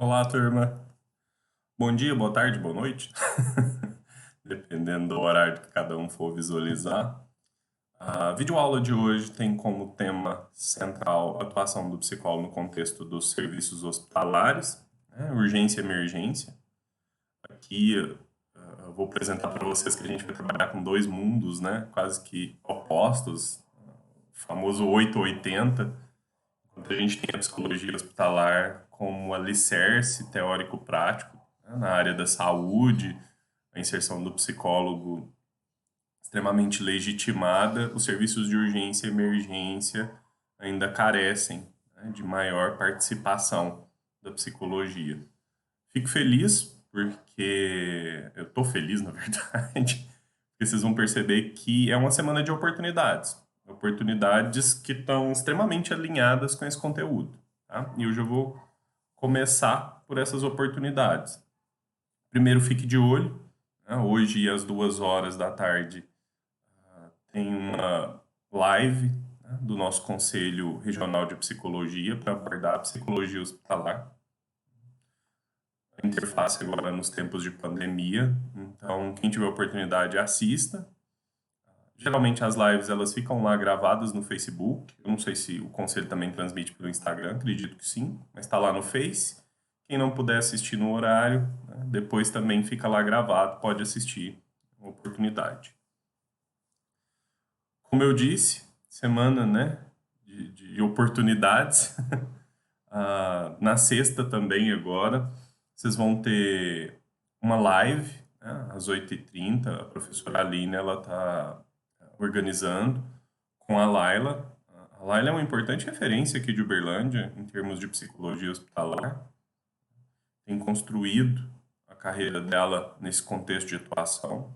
Olá, turma. Bom dia, boa tarde, boa noite. Dependendo do horário que cada um for visualizar. A videoaula de hoje tem como tema central a atuação do psicólogo no contexto dos serviços hospitalares, né, urgência e emergência. Aqui eu vou apresentar para vocês que a gente vai trabalhar com dois mundos, né, quase que opostos, o famoso 880. Enquanto a gente tem a psicologia hospitalar como alicerce teórico-prático, né, na área da saúde, a inserção do psicólogo extremamente legitimada, os serviços de urgência e emergência ainda carecem, né, de maior participação da psicologia. Fico feliz porque eu estou feliz, na verdade, porque vocês vão perceber que é uma semana de oportunidades. Oportunidades que estão extremamente alinhadas com esse conteúdo. Tá? E hoje eu vou começar por essas oportunidades. Primeiro, fique de olho. Né? Hoje, às 2 horas da tarde, tem uma live, né, do nosso Conselho Regional de Psicologia para abordar a psicologia hospitalar. A interface agora nos tempos de pandemia. Então, quem tiver oportunidade, assista. Geralmente as lives elas ficam lá gravadas no Facebook. Eu não sei se o conselho também transmite pelo Instagram, acredito que sim, mas está lá no Face. Quem não puder assistir no horário, né, depois também fica lá gravado, pode assistir, uma oportunidade. Como eu disse, semana, né, de oportunidades. Na sexta também agora, vocês vão ter uma live, né, às 8h30. A professora Aline ela está organizando com a Laila. A Laila é uma importante referência aqui de Uberlândia em termos de psicologia hospitalar. Tem construído a carreira dela nesse contexto de atuação.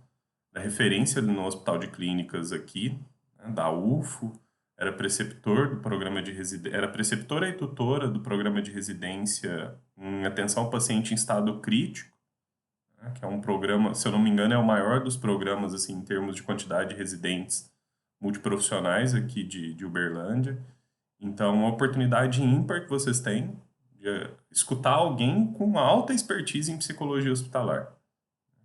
É referência no Hospital de Clínicas aqui, né, da UFO. Era preceptor do programa de era preceptora e tutora do programa de residência em atenção ao paciente em estado crítico, né, que é um programa, se eu não me engano, é o maior dos programas assim em termos de quantidade de residentes multiprofissionais aqui de Uberlândia. Então, uma oportunidade ímpar que vocês têm de escutar alguém com uma alta expertise em psicologia hospitalar.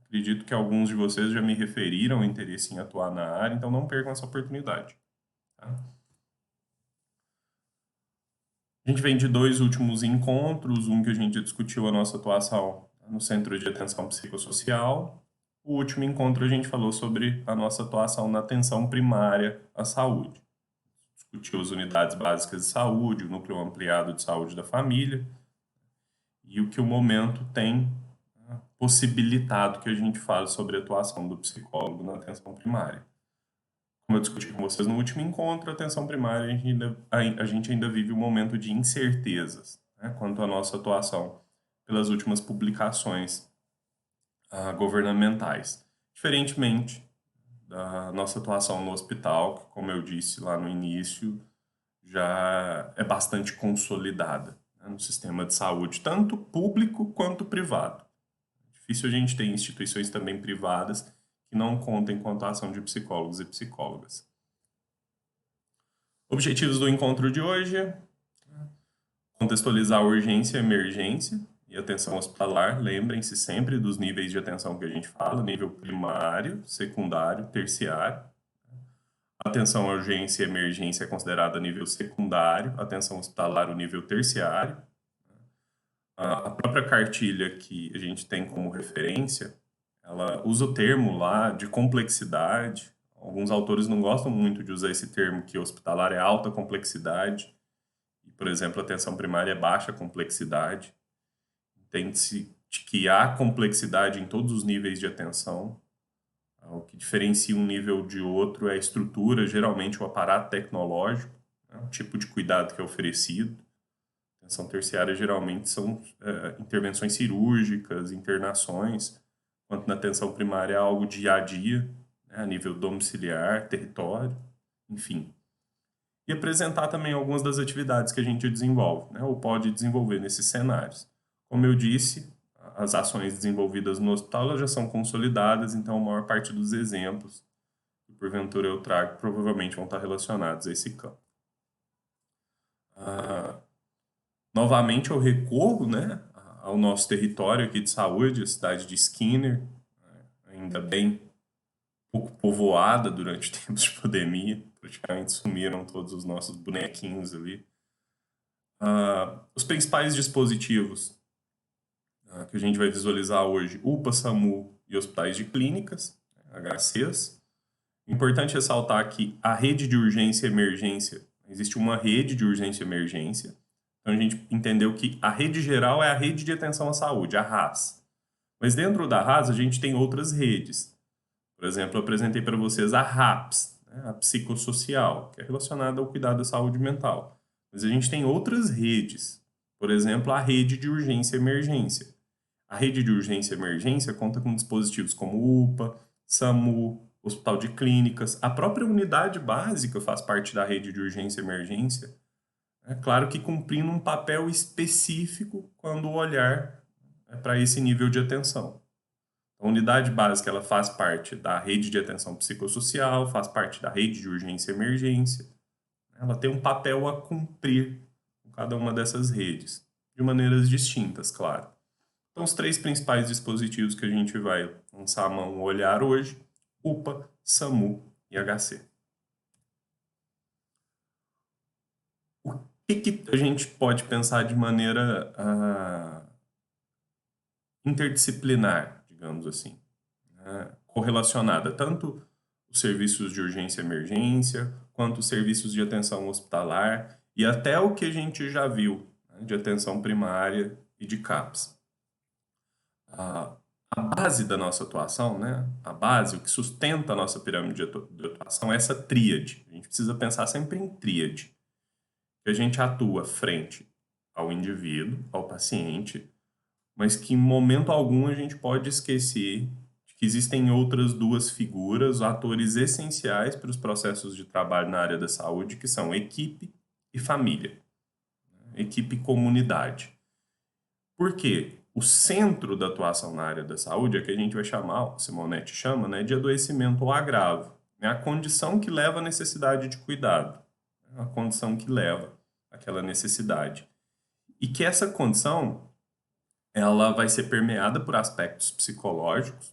Acredito que alguns de vocês já me referiram o interesse em atuar na área, então não percam essa oportunidade. Tá? A gente vem de dois últimos encontros, um que a gente discutiu a nossa atuação no Centro de Atenção Psicossocial. O último encontro a gente falou sobre a nossa atuação na atenção primária à saúde. Discutiu as unidades básicas de saúde, o núcleo ampliado de saúde da família e o que o momento tem, né, possibilitado que a gente fale sobre a atuação do psicólogo na atenção primária. Como eu discuti com vocês no último encontro, a atenção primária, a gente ainda vive um momento de incertezas, né, quanto à nossa atuação pelas últimas publicações governamentais. Diferentemente da nossa atuação no hospital, que, como eu disse lá no início, já é bastante consolidada, né, no sistema de saúde, tanto público quanto privado. Difícil a gente ter instituições também privadas que não contem com a atuação de psicólogos e psicólogas. Objetivos do encontro de hoje: contextualizar a urgência e emergência e atenção hospitalar. Lembrem-se sempre dos níveis de atenção que a gente fala: nível primário, secundário, terciário. Atenção à urgência e emergência é considerada nível secundário, atenção hospitalar o nível terciário. A própria cartilha que a gente tem como referência, ela usa o termo lá de complexidade. Alguns autores não gostam muito de usar esse termo, que hospitalar é alta complexidade. E, por exemplo, a atenção primária é baixa complexidade. Entende-se que há complexidade em todos os níveis de atenção. O que diferencia um nível de outro é a estrutura, geralmente o aparato tecnológico, né, o tipo de cuidado que é oferecido. Atenção terciária geralmente são intervenções cirúrgicas, internações, enquanto na atenção primária é algo dia a dia, né, a nível domiciliar, território, enfim. E apresentar também algumas das atividades que a gente desenvolve, né, ou pode desenvolver nesses cenários. Como eu disse, as ações desenvolvidas no hospital elas já são consolidadas, então a maior parte dos exemplos que porventura eu trago provavelmente vão estar relacionados a esse campo. Novamente eu recorro, né, ao nosso território aqui de saúde, a cidade de Skinner, ainda bem pouco povoada durante tempos de pandemia, praticamente sumiram todos os nossos bonequinhos ali. Os principais dispositivos que a gente vai visualizar hoje, UPA, SAMU e hospitais de clínicas, HCs. Importante ressaltar que a rede de urgência e emergência, existe uma rede de urgência e emergência, então a gente entendeu que a rede geral é a rede de atenção à saúde, a RAS. Mas dentro da RAS a gente tem outras redes. Por exemplo, eu apresentei para vocês a RAPS, né, a psicossocial, que é relacionada ao cuidado da saúde mental. Mas a gente tem outras redes. Por exemplo, a rede de urgência e emergência. A rede de urgência e emergência conta com dispositivos como UPA, SAMU, hospital de clínicas. A própria unidade básica faz parte da rede de urgência e emergência. É claro que cumprindo um papel específico quando o olhar é para esse nível de atenção. A unidade básica ela faz parte da rede de atenção psicossocial, faz parte da rede de urgência e emergência. Ela tem um papel a cumprir com cada uma dessas redes, de maneiras distintas, claro. Então, os três principais dispositivos que a gente vai lançar a mão olhar hoje, UPA, SAMU e HC. O que a gente pode pensar de maneira interdisciplinar, digamos assim, né? Correlacionada tanto os serviços de urgência e emergência, quanto os serviços de atenção hospitalar e até o que a gente já viu, né, de atenção primária e de CAPS. A base da nossa atuação, né, a base, o que sustenta a nossa pirâmide de atuação é essa tríade. A gente precisa pensar sempre em tríade. Que a gente atua frente ao indivíduo, ao paciente, mas que em momento algum a gente pode esquecer de que existem outras duas figuras, atores essenciais para os processos de trabalho na área da saúde, que são equipe e família, equipe e comunidade. Por quê? O centro da atuação na área da saúde é que a gente vai chamar, o Simonetti chama, né, de adoecimento ou agravo. É a condição que leva à necessidade de cuidado, é a condição que leva àquela necessidade. E que essa condição ela vai ser permeada por aspectos psicológicos,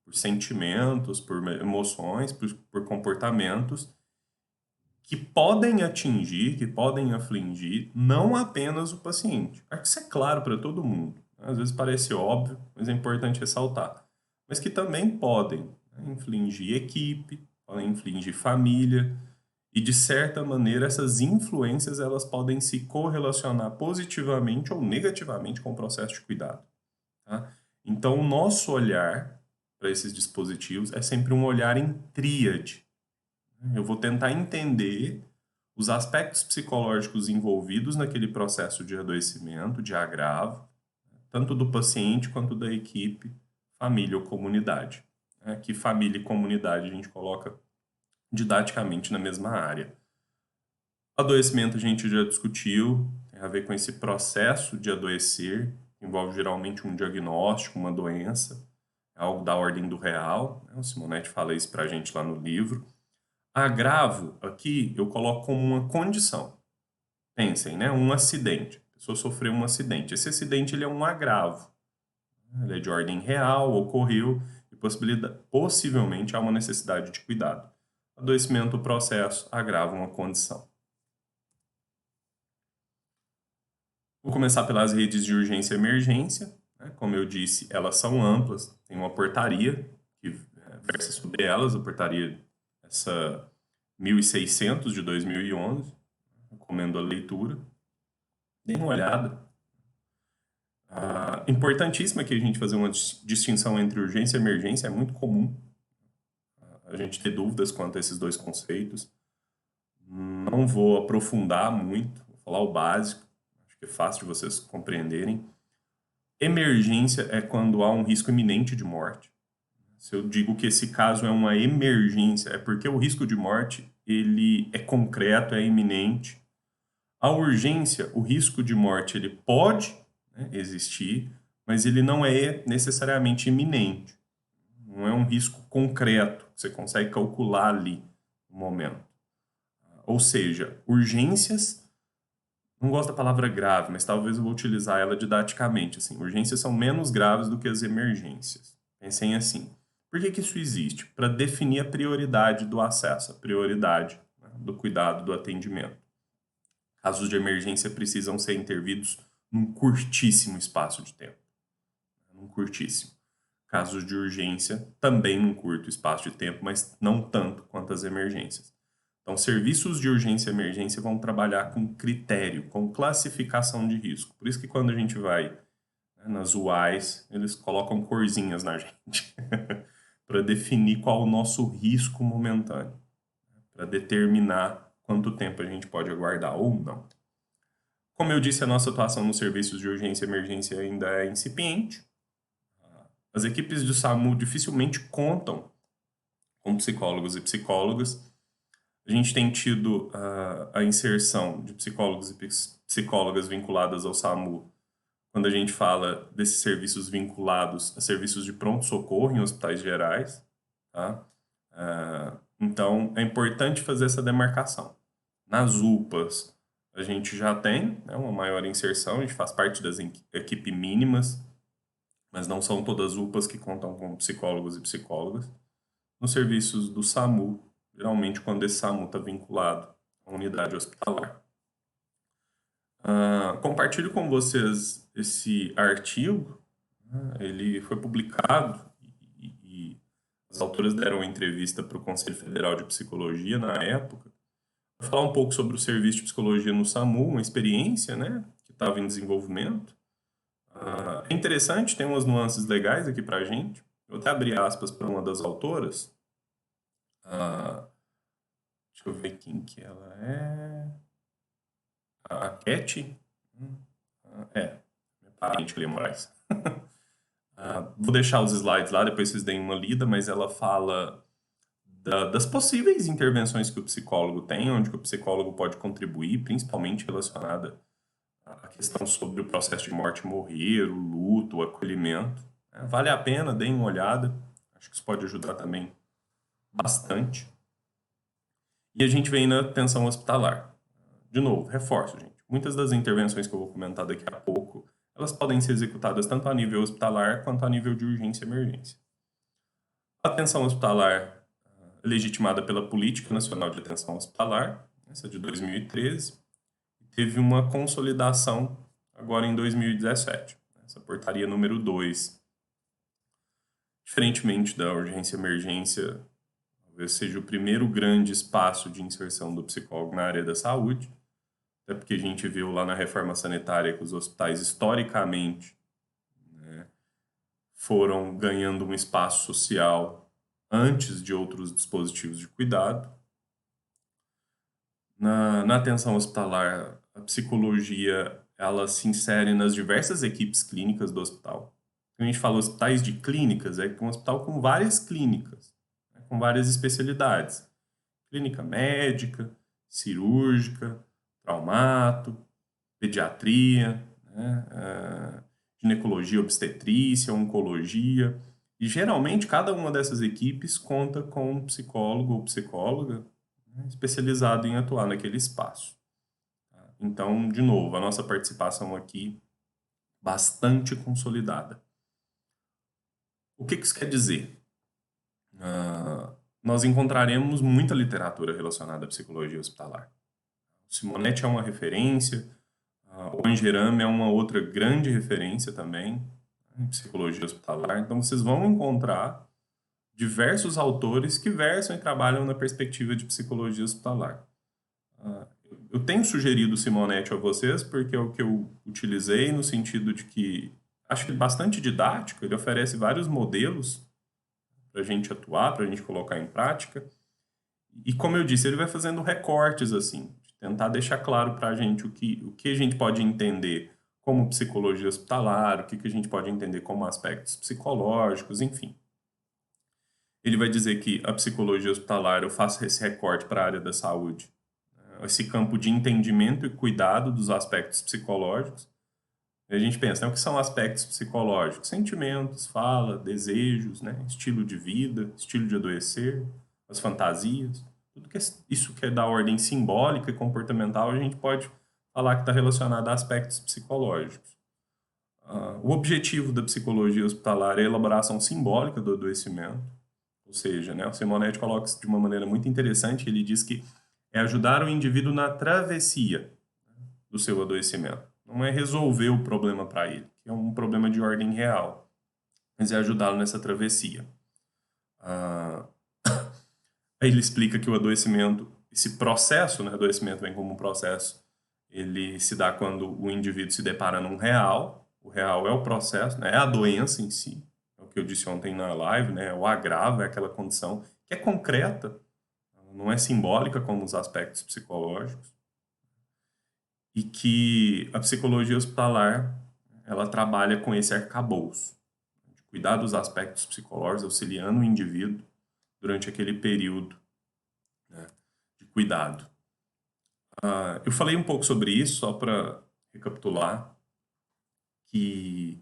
por sentimentos, por emoções, por comportamentos que podem atingir, que podem afligir não apenas o paciente. Acho que isso é claro para todo mundo. Às vezes parece óbvio, mas é importante ressaltar. Mas que também podem, né, infligir equipe, podem infligir família, e de certa maneira essas influências elas podem se correlacionar positivamente ou negativamente com o processo de cuidado. Tá? Então, o nosso olhar para esses dispositivos é sempre um olhar em tríade. Eu vou tentar entender os aspectos psicológicos envolvidos naquele processo de adoecimento, de agravo, tanto do paciente quanto da equipe, família ou comunidade. Que família e comunidade a gente coloca didaticamente na mesma área. Adoecimento a gente já discutiu, tem a ver com esse processo de adoecer, que envolve geralmente um diagnóstico, uma doença, algo da ordem do real, né? O Simonetti fala isso para a gente lá no livro. Agravo, aqui, eu coloco como uma condição. Pensem, né? Um acidente. A pessoa sofreu um acidente. Esse acidente ele é um agravo. Ele é de ordem real, ocorreu e possivelmente há uma necessidade de cuidado. Adoecimento, processo, agravo, uma condição. Vou começar pelas redes de urgência e emergência. Né? Como eu disse, elas são amplas. Tem uma portaria que versa sobre elas, a portaria essa 1600 de 2011. Recomendo a leitura. Dê uma olhada. Importantíssimo aqui a gente fazer uma distinção entre urgência e emergência. É muito comum a gente ter dúvidas quanto a esses dois conceitos. Não vou aprofundar muito, vou falar o básico. Acho que é fácil de vocês compreenderem. Emergência é quando há um risco iminente de morte. Se eu digo que esse caso é uma emergência, é porque o risco de morte ele é concreto, é iminente. A urgência, o risco de morte, ele pode, né, existir, mas ele não é necessariamente iminente. Não é um risco concreto que você consegue calcular ali no momento. Ou seja, urgências não gosto da palavra grave, mas talvez eu vou utilizar ela didaticamente, assim, urgências são menos graves do que as emergências. Pensem assim, por que que isso existe? Para definir a prioridade do acesso, a prioridade, né, do cuidado, do atendimento. Casos de emergência precisam ser intervidos num curtíssimo espaço de tempo, num curtíssimo. Casos de urgência também num curto espaço de tempo, mas não tanto quanto as emergências. Então, serviços de urgência e emergência vão trabalhar com critério, com classificação de risco. Por isso que quando a gente vai, né, nas UAIs, eles colocam corzinhas na gente para definir qual o nosso risco momentâneo, para determinar quanto tempo a gente pode aguardar ou não. Como eu disse, a nossa atuação nos serviços de urgência e emergência ainda é incipiente. As equipes do SAMU dificilmente contam com psicólogos e psicólogas. A gente tem tido a inserção de psicólogos e psicólogas vinculadas ao SAMU quando a gente fala desses serviços vinculados a serviços de pronto-socorro em hospitais gerais, tá? Então, é importante fazer essa demarcação. Nas UPAs, a gente já tem, né, uma maior inserção, a gente faz parte das equipes mínimas, mas não são todas as UPAs que contam com psicólogos e psicólogas. Nos serviços do SAMU, geralmente quando esse SAMU está vinculado à unidade hospitalar. Compartilho com vocês esse artigo, né? Ele foi publicado e as autoras deram uma entrevista para o Conselho Federal de Psicologia na época, para falar um pouco sobre o serviço de psicologia no SAMU, uma experiência, né, que estava em desenvolvimento. É interessante, tem umas nuances legais aqui para a gente. Eu até abri aspas para uma das autoras. Deixa eu ver quem que ela é. A Cat. Minha parente ali, Moraes. Vou deixar os slides lá, depois vocês deem uma lida, mas ela fala das possíveis intervenções que o psicólogo tem, onde que o psicólogo pode contribuir, principalmente relacionada à questão sobre o processo de morte e morrer, o luto, o acolhimento. Vale a pena, deem uma olhada. Acho que isso pode ajudar também bastante. E a gente vem na atenção hospitalar. De novo, reforço, gente. Muitas das intervenções que eu vou comentar daqui a pouco, elas podem ser executadas tanto a nível hospitalar quanto a nível de urgência e emergência. A atenção hospitalar é legitimada pela Política Nacional de Atenção Hospitalar, essa de 2013, teve uma consolidação agora em 2017, essa portaria número 2. Diferentemente da urgência e emergência, talvez seja o primeiro grande espaço de inserção do psicólogo na área da saúde, até porque a gente viu lá na reforma sanitária que os hospitais, historicamente, né, foram ganhando um espaço social antes de outros dispositivos de cuidado. Na atenção hospitalar, a psicologia ela se insere nas diversas equipes clínicas do hospital. Quando a gente fala hospitais de clínicas, é um hospital com várias clínicas, né, com várias especialidades. Clínica médica, cirúrgica, traumato, pediatria, né, ginecologia, obstetrícia, oncologia. E geralmente cada uma dessas equipes conta com um psicólogo ou psicóloga, né, especializado em atuar naquele espaço. Então, de novo, a nossa participação aqui bastante consolidada. O que isso quer dizer? Nós encontraremos muita literatura relacionada à psicologia hospitalar. O Simonetti é uma referência, o Angerame é uma outra grande referência também em psicologia hospitalar. Então, vocês vão encontrar diversos autores que versam e trabalham na perspectiva de psicologia hospitalar. Eu tenho sugerido o Simonetti a vocês porque é o que eu utilizei no sentido de que acho que é bastante didático, ele oferece vários modelos para a gente atuar, para a gente colocar em prática. E como eu disse, ele vai fazendo recortes assim, de tentar deixar claro para a gente o que a gente pode entender como psicologia hospitalar, o que a gente pode entender como aspectos psicológicos, enfim. Ele vai dizer que a psicologia hospitalar, eu faço esse recorte para a área da saúde, esse campo de entendimento e cuidado dos aspectos psicológicos. E a gente pensa, né, o que são aspectos psicológicos? Sentimentos, fala, desejos, né, estilo de vida, estilo de adoecer, as fantasias, tudo que isso que é da ordem simbólica e comportamental, a gente pode falar que está relacionada a aspectos psicológicos. O objetivo da psicologia hospitalar é a elaboração simbólica do adoecimento, ou seja, né, o Simonetti coloca isso de uma maneira muito interessante, ele diz que é ajudar o indivíduo na travessia do seu adoecimento. Não é resolver o problema para ele, que é um problema de ordem real, mas é ajudá-lo nessa travessia. Ah, Aí ele explica que o adoecimento, esse processo, né, adoecimento vem como um processo, ele se dá quando o indivíduo se depara num real. O real é o processo, né, é a doença em si, é o que eu disse ontem na live, né, o agravo é aquela condição que é concreta, não é simbólica como os aspectos psicológicos, e que a psicologia hospitalar ela trabalha com esse arcabouço, de cuidar dos aspectos psicológicos, auxiliando o indivíduo durante aquele período, né, de cuidado. Eu falei um pouco sobre isso, só para recapitular, que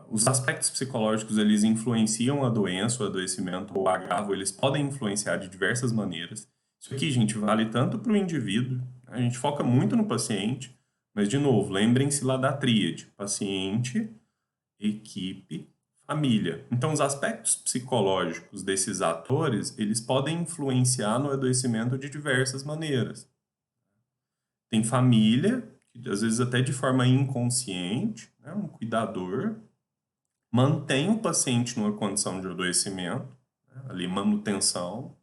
os aspectos psicológicos eles influenciam a doença, o adoecimento ou o agravo, eles podem influenciar de diversas maneiras. Isso aqui, gente, vale tanto para o indivíduo, né? A gente foca muito no paciente, mas, de novo, lembrem-se lá da tríade: paciente, equipe, família. Então, os aspectos psicológicos desses atores, eles podem influenciar no adoecimento de diversas maneiras. Tem família, que às vezes até de forma inconsciente, né, um cuidador, mantém o paciente numa condição de adoecimento, né, ali manutenção.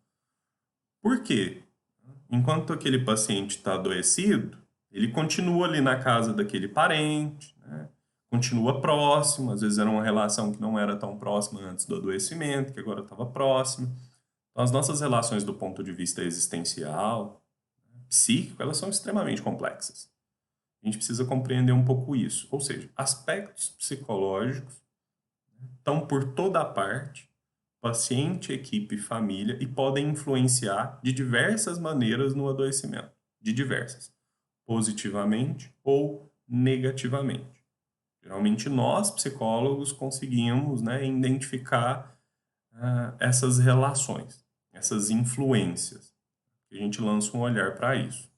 Por quê? Enquanto aquele paciente está adoecido, ele continua ali na casa daquele parente, né, continua próximo, às vezes era uma relação que não era tão próxima antes do adoecimento, que agora estava próxima. Então, as nossas relações do ponto de vista existencial, psíquico, elas são extremamente complexas. A gente precisa compreender um pouco isso. Ou seja, aspectos psicológicos estão por toda a parte, paciente, equipe, família, e podem influenciar de diversas maneiras no adoecimento. De diversas. Positivamente ou negativamente. Geralmente nós, psicólogos, conseguimos, né, identificar essas relações, essas influências. A gente lança um olhar para isso.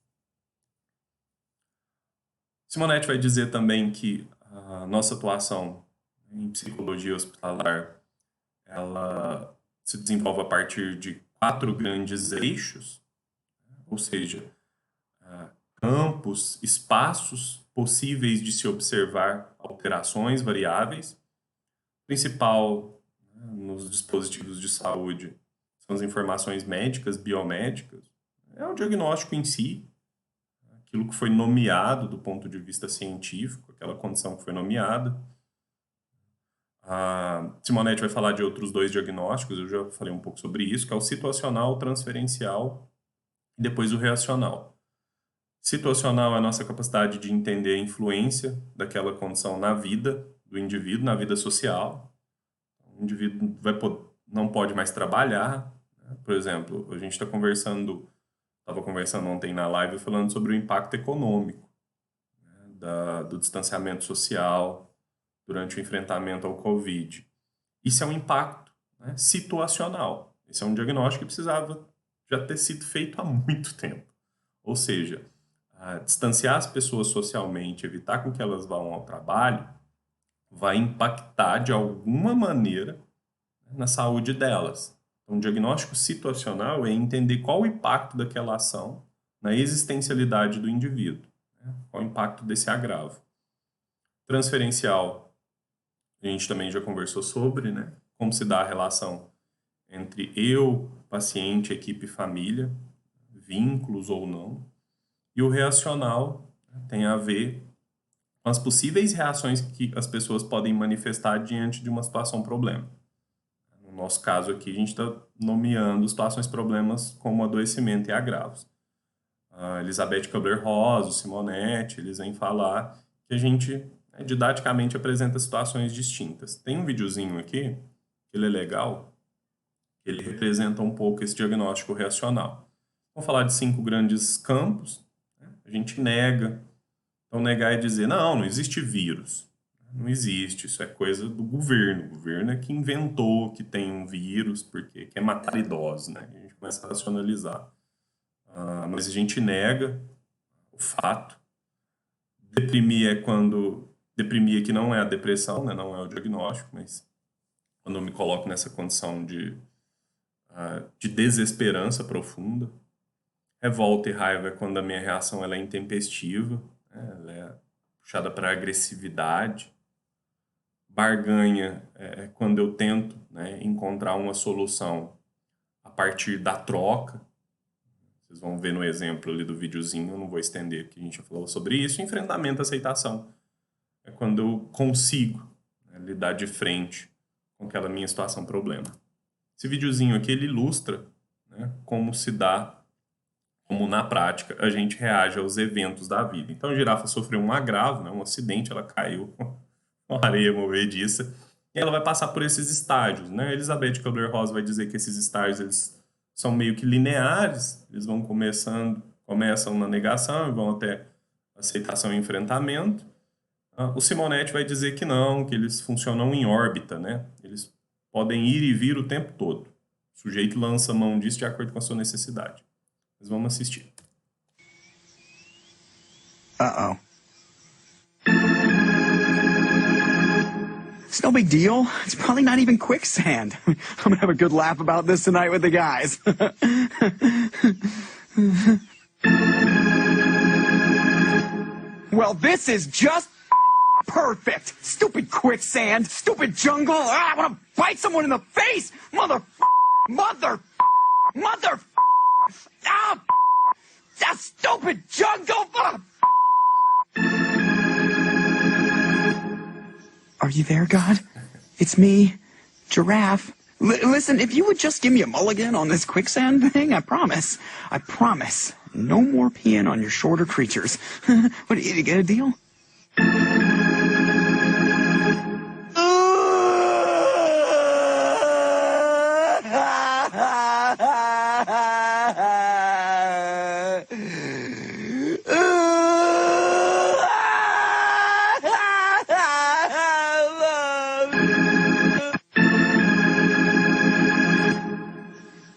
Simonetti vai dizer também que a nossa atuação em psicologia hospitalar ela se desenvolve a partir de 4 grandes eixos, ou seja, campos, espaços possíveis de se observar alterações variáveis. O principal, né, nos dispositivos de saúde são as informações médicas, biomédicas, é o diagnóstico em si, aquilo que foi nomeado do ponto de vista científico, aquela condição que foi nomeada. A Simonetti vai falar de outros 2 diagnósticos, eu já falei um pouco sobre isso, que é o situacional, o transferencial e depois o reacional. Situacional é a nossa capacidade de entender a influência daquela condição na vida do indivíduo, na vida social. O indivíduo não pode mais trabalhar, né? Por exemplo, a gente estava conversando ontem na live falando sobre o impacto econômico, né, do distanciamento social durante o enfrentamento ao Covid. Isso é um impacto, né, situacional. Esse é um diagnóstico que precisava já ter sido feito há muito tempo. Ou seja, distanciar as pessoas socialmente, evitar com que elas vão ao trabalho, vai impactar de alguma maneira, né, na saúde delas. Então, o diagnóstico situacional é entender qual o impacto daquela ação na existencialidade do indivíduo, né? Qual o impacto desse agravo. Transferencial, a gente também já conversou sobre, né? Como se dá a relação entre eu, paciente, equipe e família, vínculos ou não. E o reacional, né, tem a ver com as possíveis reações que as pessoas podem manifestar diante de uma situação problema. No nosso caso aqui, a gente está nomeando situações problemas como adoecimento e agravos. A Elizabeth Kubler-Ross, o Simonetti, eles vêm falar que a gente, né, didaticamente apresenta situações distintas. Tem um videozinho aqui, que ele é legal, que ele representa um pouco esse diagnóstico reacional. Vamos falar de 5 grandes campos, né? A gente nega. Então, negar é dizer, não, não existe vírus. Não existe, isso é coisa do governo. O governo é que inventou que tem um vírus porque quer matar idosos, né? A gente começa a racionalizar. Mas a gente nega o o fato. Deprimir é quando... Deprimir aqui não é a depressão, né? Não é o diagnóstico, mas quando eu me coloco nessa condição de desesperança profunda. Revolta e raiva é quando a minha reação ela é intempestiva, né? Ela é puxada para agressividade. Barganha é quando eu tento, né, encontrar uma solução a partir da troca. Vocês vão ver no exemplo ali do videozinho, eu não vou estender aqui, a gente já falou sobre isso. Enfrentamento, aceitação. É quando eu consigo, né, lidar de frente com aquela minha situação, problema. Esse videozinho aqui, ele ilustra, né, como se dá, como na prática a gente reage aos eventos da vida. Então a girafa sofreu um agravo, né, um acidente, ela caiu na areia movediça, e ela vai passar por esses estágios, né? Elizabeth Kubler-Ross vai dizer que esses estágios eles são meio que lineares, eles vão começam na negação e vão até aceitação e enfrentamento. O Simonetti vai dizer que não, que eles funcionam em órbita, né? Eles podem ir e vir o tempo todo. O sujeito lança a mão disso de acordo com a sua necessidade. Mas vamos assistir. Uh-oh. It's no big deal. It's probably not even quicksand. I'm gonna have a good laugh about this tonight with the guys. Well, this is just perfect. Stupid quicksand. Stupid jungle. I want to bite someone in the face. Mother. Ah, that stupid jungle. Are you there, God? It's me, Giraffe. Listen, if you would just give me a mulligan on this quicksand thing, I promise. No more peeing on your shorter creatures. What, did you get a deal?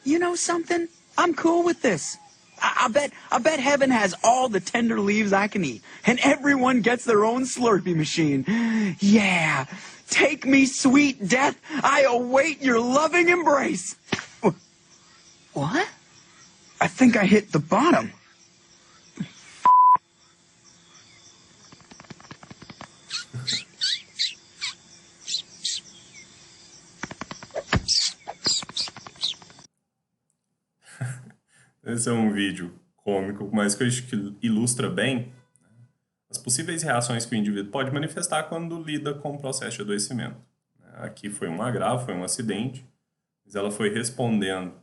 You know something? I'm cool with this. I bet heaven has all the tender leaves I can eat, and everyone gets their own Slurpee machine. Yeah, take me, sweet death. I await your loving embrace. What? I think I hit the bottom. Esse é um vídeo cômico, mas que eu acho que ilustra bem as possíveis reações que o indivíduo pode manifestar quando lida com o processo de adoecimento. Aqui foi um agravo, foi um acidente, mas ela foi respondendo,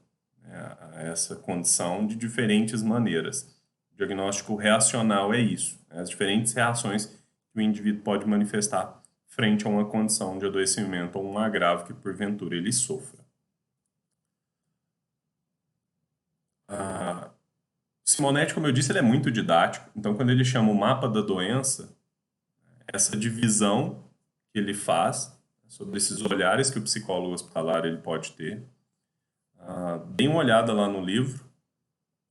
né, a essa condição de diferentes maneiras. O diagnóstico reacional é isso, né, as diferentes reações que o indivíduo pode manifestar frente a uma condição de adoecimento ou um agravo que porventura ele sofra. Simonetti, como eu disse, ele é muito didático. Então, quando ele chama o mapa da doença, essa divisão que ele faz sobre esses olhares que o psicólogo hospitalar ele pode ter, dê uma olhada lá no livro.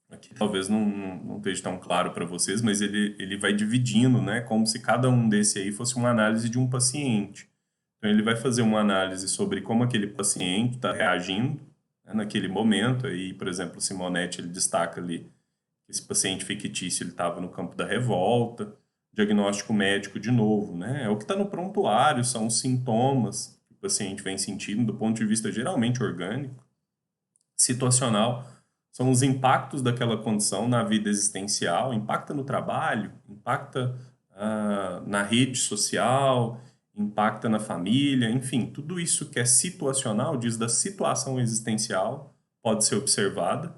Aqui talvez não esteja tão claro para vocês, mas ele vai dividindo, né, como se cada um desse aí fosse uma análise de um paciente. Então, ele vai fazer uma análise sobre como aquele paciente está reagindo, né, naquele momento. Aí, por exemplo, o Simonetti ele destaca ali que esse paciente fictício ele estava no campo da revolta. Diagnóstico médico de novo, né? É o que está no prontuário, são os sintomas que o paciente vem sentindo do ponto de vista geralmente orgânico. Situacional são os impactos daquela condição na vida existencial, impacta no trabalho, impacta na rede social, impacta na família, enfim, tudo isso que é situacional, diz da situação existencial, pode ser observada,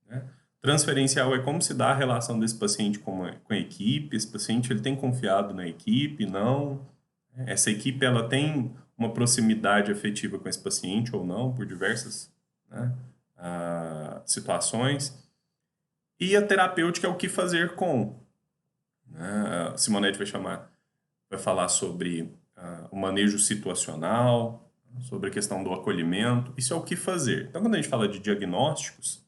né? Transferencial é como se dá a relação desse paciente com a equipe, esse paciente ele tem confiado na equipe, não, essa equipe ela tem uma proximidade afetiva com esse paciente ou não, por diversas, né, situações. E a terapêutica é o que fazer com, né? A Simonetti vai falar sobre o manejo situacional, sobre a questão do acolhimento, isso é o que fazer. Então, quando a gente fala de diagnósticos,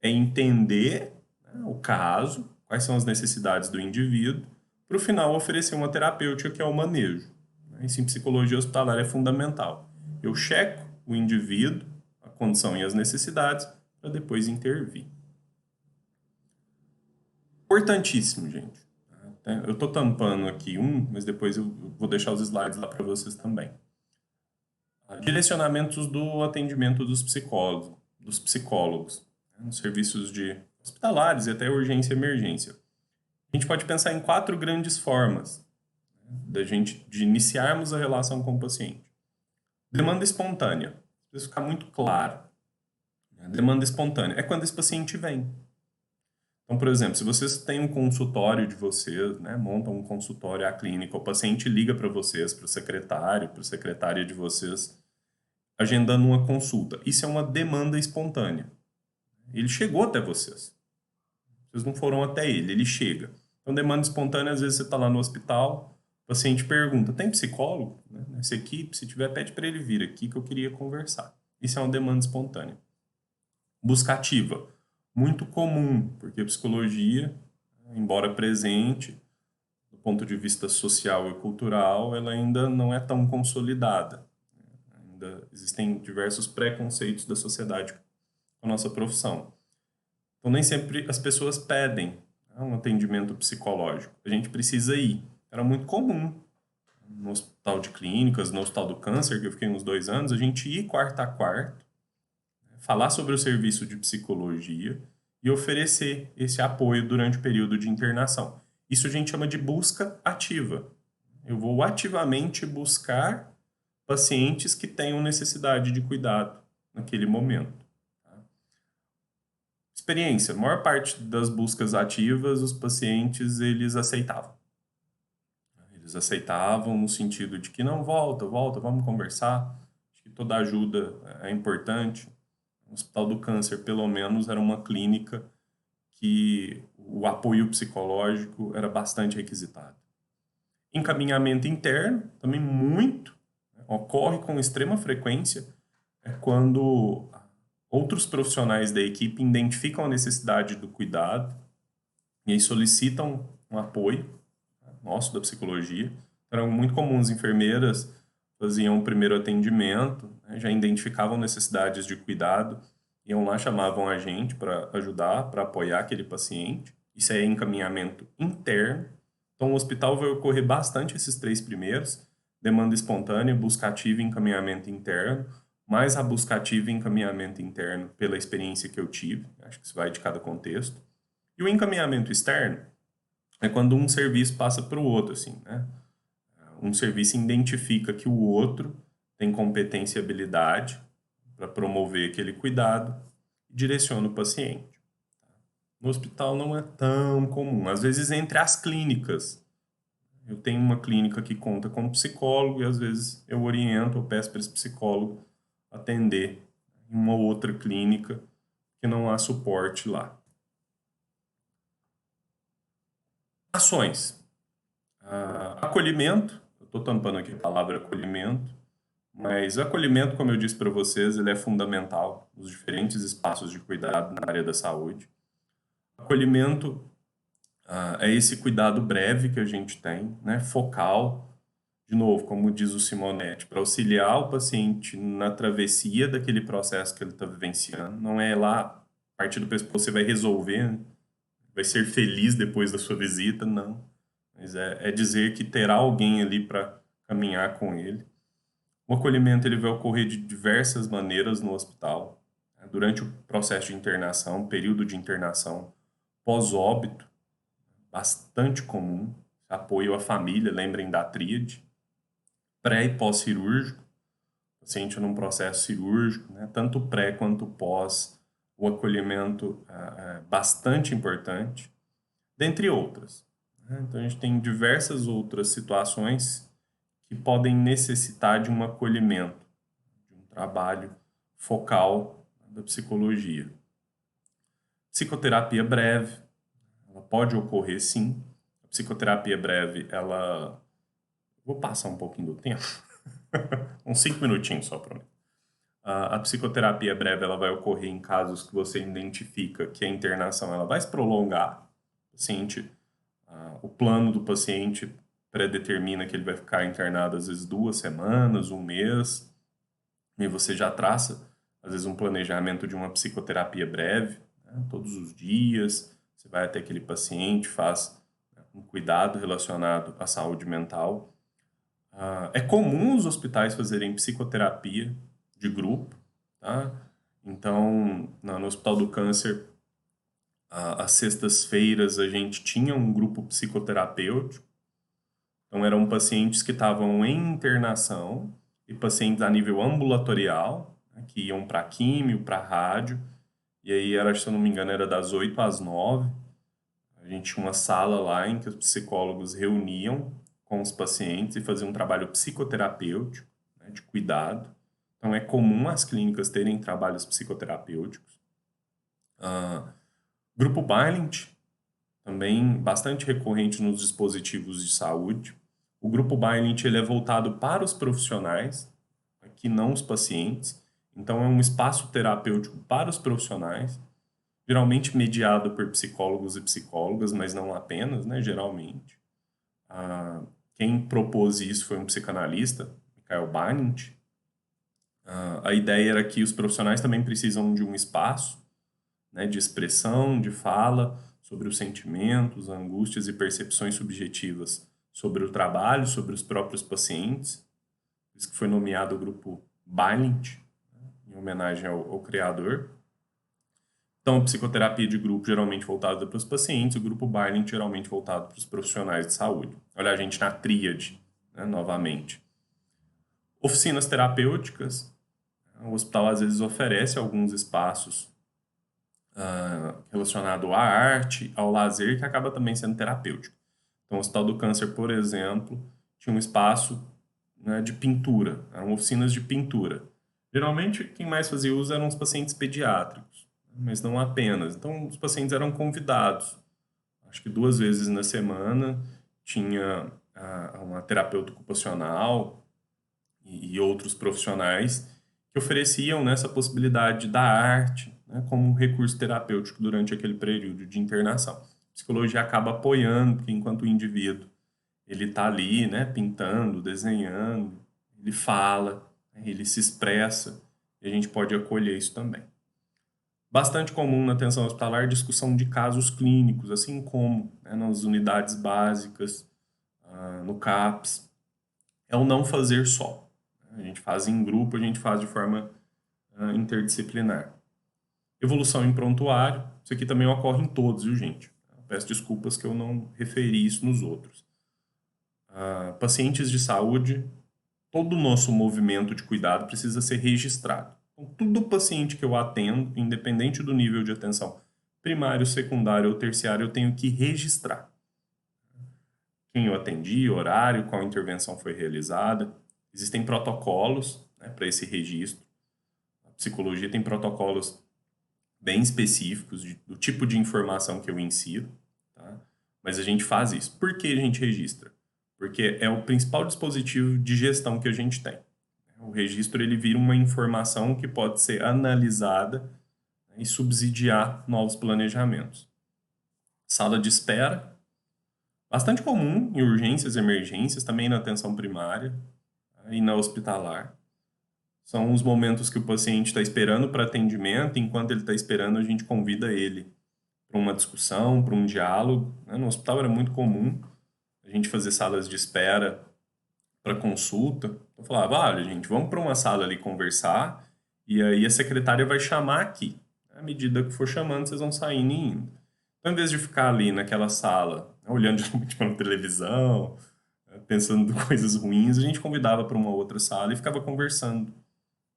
é entender, né, o caso, quais são as necessidades do indivíduo, para o final oferecer uma terapêutica que é o manejo. Isso em psicologia hospitalar é fundamental. Eu checo o indivíduo, a condição e as necessidades, para depois intervir. Importantíssimo, gente. Eu estou tampando aqui mas depois eu vou deixar os slides lá para vocês também. Direcionamentos do atendimento dos psicólogos, nos serviços de hospitalares e até urgência e emergência. A gente pode pensar em 4 grandes formas de iniciarmos a relação com o paciente. Demanda espontânea. Precisa ficar muito claro. Demanda espontânea é quando esse paciente vem. Então, por exemplo, se vocês têm um consultório de vocês, né, montam um consultório à clínica, o paciente liga para vocês, para o secretário, para a secretária de vocês, agendando uma consulta. Isso é uma demanda espontânea. Ele chegou até vocês. Vocês não foram até ele chega. Então, demanda espontânea, às vezes você está lá no hospital, o paciente pergunta, tem psicólogo? Nessa equipe, se tiver, pede para ele vir aqui que eu queria conversar. Isso é uma demanda espontânea. Busca ativa. Muito comum, porque a psicologia, embora presente, do ponto de vista social e cultural, ela ainda não é tão consolidada. Ainda existem diversos preconceitos da sociedade com a nossa profissão. Então, nem sempre as pessoas pedem um atendimento psicológico. A gente precisa ir. Era muito comum no hospital de clínicas, no hospital do câncer, que eu fiquei uns 2 anos, a gente ir quarta a quarto, falar sobre o serviço de psicologia e oferecer esse apoio durante o período de internação. Isso a gente chama de busca ativa. Eu vou ativamente buscar pacientes que tenham necessidade de cuidado naquele momento. Experiência. A maior parte das buscas ativas, os pacientes, eles aceitavam. Eles aceitavam no sentido de que não, volta, vamos conversar. Acho que toda ajuda é importante. O Hospital do Câncer, pelo menos, era uma clínica que o apoio psicológico era bastante requisitado. Encaminhamento interno, também muito, ocorre com extrema frequência, é quando outros profissionais da equipe identificam a necessidade do cuidado e aí solicitam um apoio nosso da psicologia. Era muito comum, as enfermeiras faziam o primeiro atendimento, já identificavam necessidades de cuidado, iam lá, chamavam a gente para ajudar, para apoiar aquele paciente. Isso é encaminhamento interno. Então, o hospital vai ocorrer bastante esses 3 primeiros, demanda espontânea, busca ativa e encaminhamento interno, mais a busca ativa e encaminhamento interno pela experiência que eu tive, acho que isso vai de cada contexto. E o encaminhamento externo é quando um serviço passa para o outro, assim, né? Um serviço identifica que o outro tem competência e habilidade para promover aquele cuidado e direciona o paciente. No hospital não é tão comum. Às vezes, entre as clínicas, eu tenho uma clínica que conta com psicólogo e às vezes eu oriento, eu peço para esse psicólogo atender em uma outra clínica que não há suporte lá. Ações. Acolhimento. Eu estou tampando aqui a palavra acolhimento, mas acolhimento, como eu disse para vocês, ele é fundamental nos diferentes espaços de cuidado na área da saúde. Acolhimento é esse cuidado breve que a gente tem, né, focal, de novo, como diz o Simonetti, para auxiliar o paciente na travessia daquele processo que ele está vivenciando. Não é lá, a partir do pressuposto, você vai resolver, né? Vai ser feliz depois da sua visita, não. Mas é dizer que terá alguém ali para caminhar com ele. O acolhimento ele vai ocorrer de diversas maneiras no hospital, né? Durante o processo de internação, período de internação, pós-óbito, bastante comum, apoio à família, lembrem da tríade, pré e pós-cirúrgico, paciente num processo cirúrgico, né? Tanto pré quanto pós, o acolhimento é bastante importante, dentre outras. Então, a gente tem diversas outras situações que podem necessitar de um acolhimento, de um trabalho focal da psicologia. Psicoterapia breve, ela pode ocorrer sim. A psicoterapia breve, ela... Vou passar um pouquinho do tempo, uns 5 minutinhos só para mim. A psicoterapia breve ela vai ocorrer em casos que você identifica que a internação ela vai se prolongar, paciente, o plano do paciente predetermina que ele vai ficar internado às vezes 2 semanas, um mês, e você já traça, às vezes, um planejamento de uma psicoterapia breve, né, todos os dias, você vai até aquele paciente, faz, né, um cuidado relacionado à saúde mental. É comum os hospitais fazerem psicoterapia de grupo, tá? Então, no Hospital do Câncer, às sextas-feiras a gente tinha um grupo psicoterapêutico. Então, eram pacientes que estavam em internação e pacientes a nível ambulatorial, né, que iam para químio, para rádio. E aí, era, se eu não me engano, era das 8 às 9. A gente tinha uma sala lá em que os psicólogos reuniam com os pacientes e faziam um trabalho psicoterapêutico, né, de cuidado. Então, é comum as clínicas terem trabalhos psicoterapêuticos. Grupo Bilent, também bastante recorrente nos dispositivos de saúde. O grupo Bilent ele é voltado para os profissionais, que não os pacientes. Então, é um espaço terapêutico para os profissionais, geralmente mediado por psicólogos e psicólogas, mas não apenas, né? Geralmente. Quem propôs isso foi um psicanalista, Michael Bilent. A ideia era que os profissionais também precisam de um espaço, né, de expressão, de fala sobre os sentimentos, angústias e percepções subjetivas sobre o trabalho, sobre os próprios pacientes. Por isso que foi nomeado o grupo Bilent, né, em homenagem ao criador. Então, a psicoterapia de grupo geralmente voltada para os pacientes, o grupo Bilent geralmente voltado para os profissionais de saúde. Olha a gente na tríade, né, novamente. Oficinas terapêuticas. O hospital às vezes oferece alguns espaços relacionado à arte, ao lazer, que acaba também sendo terapêutico. Então, o Hospital do Câncer, por exemplo, tinha um espaço, né, de pintura, eram oficinas de pintura. Geralmente, quem mais fazia uso eram os pacientes pediátricos, mas não apenas. Então, os pacientes eram convidados. Acho que 2 vezes na semana tinha uma terapeuta ocupacional e outros profissionais que ofereciam, né, essa possibilidade da arte, né, como um recurso terapêutico durante aquele período de internação. A psicologia acaba apoiando, porque enquanto o indivíduo ele está ali, né, pintando, desenhando, ele fala, né, ele se expressa, e a gente pode acolher isso também. Bastante comum na atenção hospitalar discussão de casos clínicos, assim como, né, nas unidades básicas, no CAPS, é o não fazer só. A gente faz em grupo, a gente faz de forma interdisciplinar. Evolução em prontuário, isso aqui também ocorre em todos, viu, gente? Peço desculpas que eu não referi isso nos outros. Pacientes de saúde, todo o nosso movimento de cuidado precisa ser registrado. Então, todo paciente que eu atendo, independente do nível de atenção primário, secundário ou terciário, eu tenho que registrar. Quem eu atendi, horário, qual intervenção foi realizada. Existem protocolos, né, para esse registro. A psicologia tem protocolos bem específicos do tipo de informação que eu insiro, tá? Mas a gente faz isso. Por que a gente registra? Porque é o principal dispositivo de gestão que a gente tem. O registro ele vira uma informação que pode ser analisada, né, e subsidiar novos planejamentos. Sala de espera, bastante comum em urgências e emergências, também na atenção primária, tá, e na hospitalar. São os momentos que o paciente está esperando para atendimento, e enquanto ele está esperando, a gente convida ele para uma discussão, para um diálogo, né? No hospital era muito comum a gente fazer salas de espera para consulta. Eu falava, olha, gente, vamos para uma sala ali conversar, e aí a secretária vai chamar aqui. À medida que for chamando, vocês vão saindo e indo. Então, em vez de ficar ali naquela sala, né, olhando geralmente para televisão, pensando em coisas ruins, a gente convidava para uma outra sala e ficava conversando,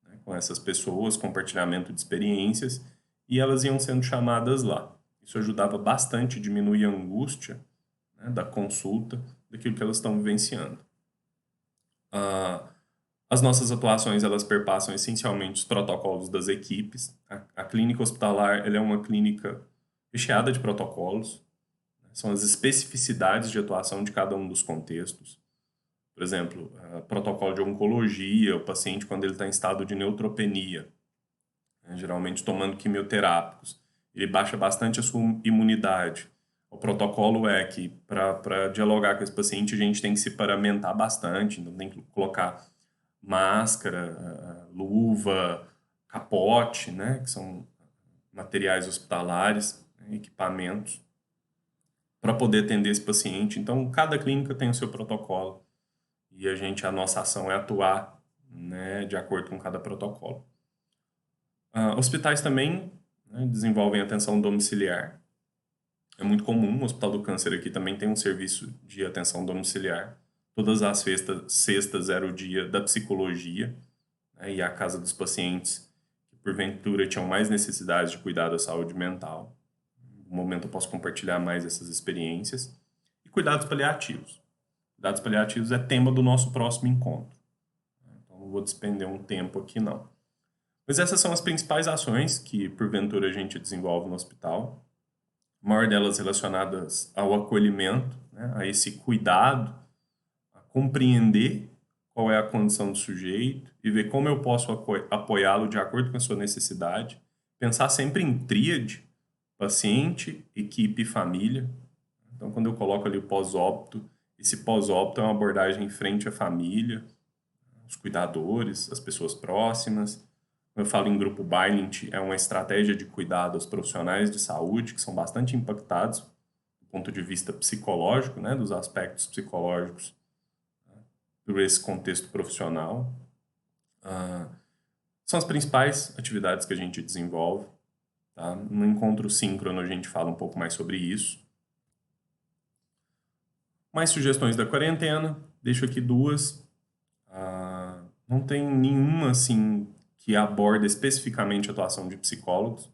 né, com essas pessoas, compartilhamento de experiências, e elas iam sendo chamadas lá. Isso ajudava bastante a diminuir a angústia, né, da consulta, daquilo que elas estão vivenciando. As nossas atuações elas perpassam essencialmente os protocolos das equipes. A clínica hospitalar ela é uma clínica recheada de protocolos, né, são as especificidades de atuação de cada um dos contextos. Por exemplo, protocolo de oncologia, o paciente quando ele está em estado de neutropenia, né, geralmente tomando quimioterápicos, ele baixa bastante a sua imunidade. O protocolo é que, para dialogar com esse paciente, a gente tem que se paramentar bastante, então tem que colocar máscara, luva, capote, né, que são materiais hospitalares, né, equipamentos, para poder atender esse paciente. Então, cada clínica tem o seu protocolo e a nossa ação é atuar, né, de acordo com cada protocolo. Hospitais também, né, desenvolvem atenção domiciliar. É muito comum, o Hospital do Câncer aqui também tem um serviço de atenção domiciliar. Todas as sextas era o dia da psicologia, né, e a casa dos pacientes que porventura tinham mais necessidades de cuidar da saúde mental. No momento eu posso compartilhar mais essas experiências. E cuidados paliativos. Cuidados paliativos é tema do nosso próximo encontro. Então não vou despender um tempo aqui não. Mas essas são as principais ações que porventura a gente desenvolve no hospital. A maior delas relacionadas ao acolhimento, né, a esse cuidado, a compreender qual é a condição do sujeito e ver como eu posso apoiá-lo de acordo com a sua necessidade. Pensar sempre em tríade, paciente, equipe e família. Então, quando eu coloco ali o pós-óbito, esse pós-óbito é uma abordagem em frente à família, os cuidadores, as pessoas próximas. Quando eu falo em grupo Bilent, é uma estratégia de cuidado aos profissionais de saúde que são bastante impactados do ponto de vista psicológico, né, dos aspectos psicológicos, né, por esse contexto profissional. São as principais atividades que a gente desenvolve. Tá? No encontro síncrono a gente fala um pouco mais sobre isso. Mais sugestões da quarentena, deixo aqui duas. Não tem nenhuma assim que aborda especificamente a atuação de psicólogos,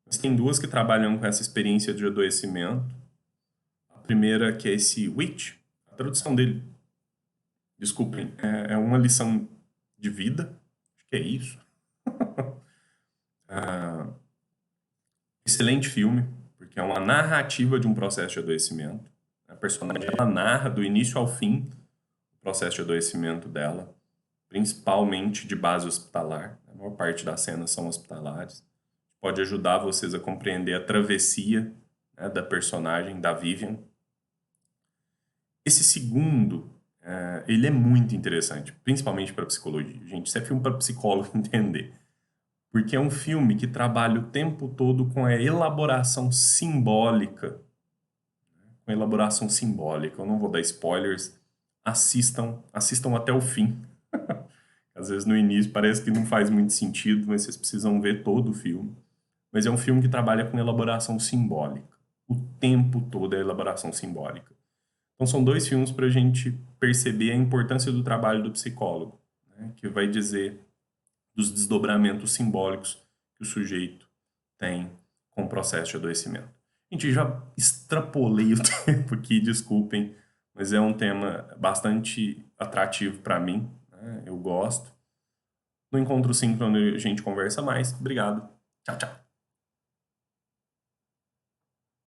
mas tem duas que trabalham com essa experiência de adoecimento. A primeira que é esse WIT, a tradução dele, desculpem, é uma lição de vida, acho que é isso. Excelente filme, porque é uma narrativa de um processo de adoecimento. A personagem ela narra do início ao fim o processo de adoecimento dela, principalmente de base hospitalar. A maior parte das cenas são hospitalares. Pode ajudar vocês a compreender a travessia, né, da personagem, da Vivian. Esse segundo, ele é muito interessante, principalmente para psicologia. Gente, isso é filme para psicólogo entender. Porque é um filme que trabalha o tempo todo com a elaboração simbólica. Com a elaboração simbólica. Eu não vou dar spoilers. Assistam até o fim. Às vezes no início parece que não faz muito sentido, mas vocês precisam ver todo o filme. Mas é um filme que trabalha com elaboração simbólica. O tempo todo é elaboração simbólica. Então são dois filmes para a gente perceber a importância do trabalho do psicólogo, né, que vai dizer dos desdobramentos simbólicos que o sujeito tem com o processo de adoecimento. Gente, já extrapolei o tempo aqui, desculpem, mas é um tema bastante atrativo para mim, né? Eu gosto. No encontro síncrono a gente conversa mais. Obrigado. Tchau, tchau.